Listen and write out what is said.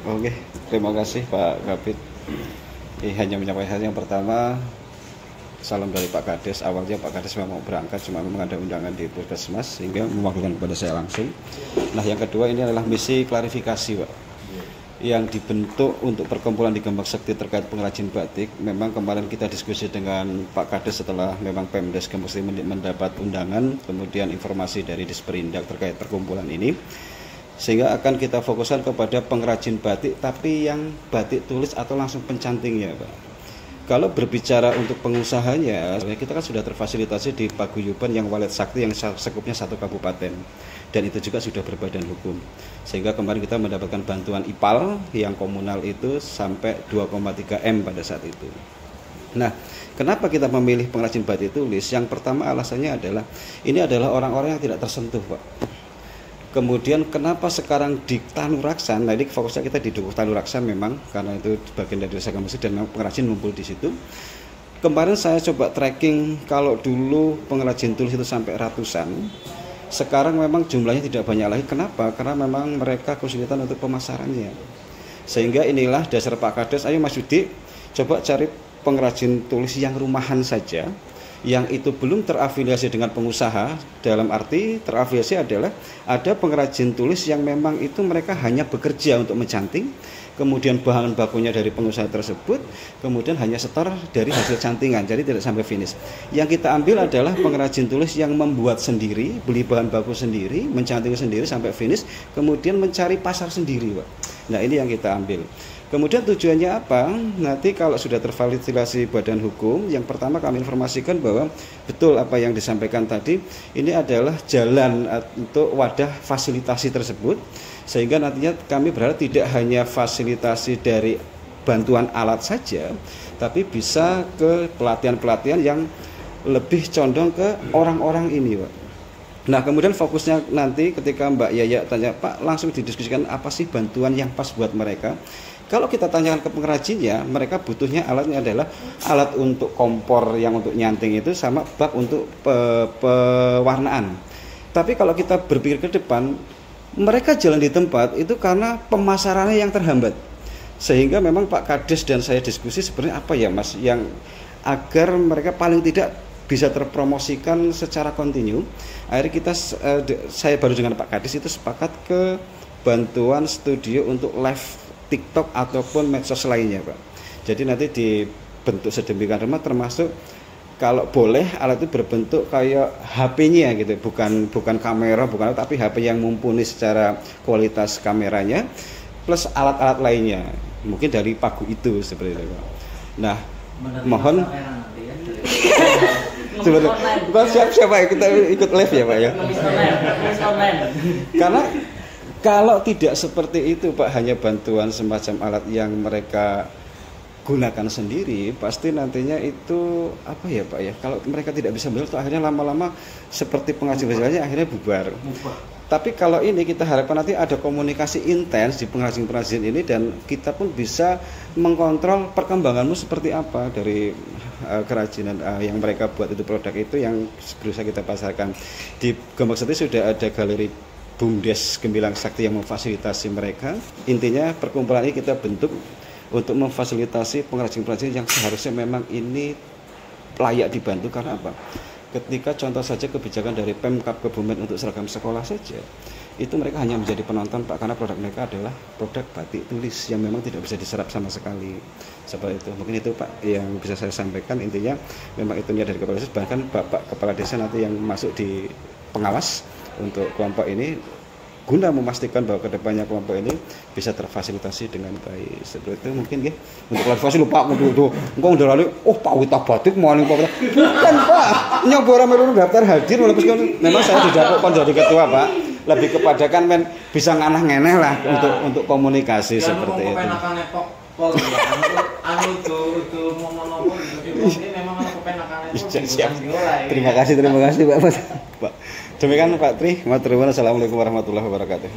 Oke, terima kasih Pak Kabid. Hanya menyampaikan yang pertama, salam dari Pak Kades. Awalnya Pak Kades memang berangkat, cuma memang ada undangan di Puskesmas sehingga mewakilkan kepada saya langsung. Nah, yang kedua ini adalah misi klarifikasi, Pak, yang dibentuk untuk perkumpulan di Gembak Sekti terkait pengrajin batik. Memang kemarin kita diskusi dengan Pak Kades setelah memang Pemdes Gembak Sekti mendapat undangan, kemudian informasi dari Disperindak terkait perkumpulan ini, sehingga akan kita fokuskan kepada pengrajin batik tapi yang batik tulis atau langsung pencantingnya, Pak. Kalau berbicara untuk pengusahanya, kita kan sudah terfasilitasi di Paguyuban yang Walet Sakti yang sekupnya 1 kabupaten, dan itu juga sudah berbadan hukum, sehingga kemarin kita mendapatkan bantuan IPAL yang komunal itu sampai 2,3 M pada saat itu. Nah, kenapa kita memilih pengrajin batik tulis? Yang pertama alasannya adalah ini adalah orang-orang yang tidak tersentuh, Pak. Kemudian kenapa sekarang di Tanuraksan? Nah, ini fokusnya kita di Dukuh Tanuraksan memang karena itu bagian dari desa Gembak Sekti dan memang pengrajin ngumpul di situ. Kemarin saya coba tracking, kalau dulu pengrajin tulis itu sampai ratusan, sekarang memang jumlahnya tidak banyak lagi. Kenapa? Karena memang mereka kesulitan untuk pemasarannya. Sehingga inilah dasar Pak Kades, ayo Mas Yudi, coba cari pengrajin tulis yang rumahan saja, yang itu belum terafiliasi dengan pengusaha. Dalam arti terafiliasi adalah ada pengrajin tulis yang memang itu mereka hanya bekerja untuk mencanting, kemudian bahan bakunya dari pengusaha tersebut, kemudian hanya setor dari hasil cantingan, jadi tidak sampai finish. Yang kita ambil adalah pengrajin tulis yang membuat sendiri, beli bahan baku sendiri, mencanting sendiri sampai finish, kemudian mencari pasar sendiri, Pak. Nah, ini yang kita ambil. Kemudian tujuannya apa? Nanti kalau sudah tervalidasi badan hukum, yang pertama kami informasikan bahwa betul apa yang disampaikan tadi, ini adalah jalan untuk wadah fasilitasi tersebut, sehingga nantinya kami berharap tidak hanya fasilitasi dari bantuan alat saja, tapi bisa ke pelatihan-pelatihan yang lebih condong ke orang-orang ini, Pak. Nah, kemudian fokusnya nanti ketika Mbak Yaya tanya, Pak, langsung didiskusikan apa sih bantuan yang pas buat mereka. Kalau kita tanyakan ke pengrajinnya, mereka butuhnya alatnya adalah alat untuk kompor yang untuk nyanting itu sama bak untuk pewarnaan. Tapi kalau kita berpikir ke depan, mereka jalan di tempat itu karena pemasarannya yang terhambat. Sehingga memang Pak Kades dan saya diskusi sebenarnya apa ya Mas, yang agar mereka paling tidak bisa terpromosikan secara kontinu. Akhirnya kita, saya baru dengan Pak Kades itu sepakat ke bantuan studio untuk live TikTok ataupun medsos lainnya, Pak. Jadi nanti dibentuk sedemikian rupa, termasuk kalau boleh alat itu berbentuk kayak HP-nya gitu, bukan kamera, bukan, tapi HP yang mumpuni secara kualitas kameranya plus alat-alat lainnya, mungkin dari pagu itu seperti itu, Pak. Nah, mohon siap-siap Pak, kita ikut live ya, Pak ya. Karena kalau tidak seperti itu, Pak, hanya bantuan semacam alat yang mereka gunakan sendiri, pasti nantinya itu apa ya, Pak ya, kalau mereka tidak bisa belajar, akhirnya lama-lama seperti pengrajin-pengrajinnya akhirnya bubar. Tapi kalau ini kita harapkan nanti ada komunikasi intens di pengrajin-pengrajin ini, dan kita pun bisa mengkontrol perkembanganmu seperti apa dari kerajinan yang mereka buat itu, produk itu yang berusaha kita pasarkan. Di Gembak Sekti sudah ada galeri BUMDes Gemilang Sakti yang memfasilitasi mereka. Intinya perkumpulan ini kita bentuk untuk memfasilitasi pengrajin-pengrajin yang seharusnya memang ini layak dibantu. Karena apa? Ketika contoh saja kebijakan dari Pemkab Kebumen untuk seragam sekolah saja, itu mereka hanya menjadi penonton, Pak, karena produk mereka adalah produk batik tulis yang memang tidak bisa diserap sama sekali. Seperti itu. Mungkin itu, Pak, yang bisa saya sampaikan. Intinya memang itu niat dari Kepala Desa, bahkan Bapak Kepala Desa nanti yang masuk di pengawas untuk kelompok ini, guna memastikan bahwa kedepannya kelompok ini bisa terfasilitasi dengan baik. Seperti itu mungkin ya. Untuk klarifikasi lupa aku engkau udah lalu, Pak Wita Batik mau ning Pak. Bukan, Pak. Nyoba melu daftar hadir walaupun memang saya tidak kok jadi ketua, Pak. Lebih kepada kan bisa nganah-ngeneh lah ya, untuk komunikasi ya, seperti itu. Terima kasih Pak. Demikian Pak Tri, Assalamualaikum warahmatullahi wabarakatuh.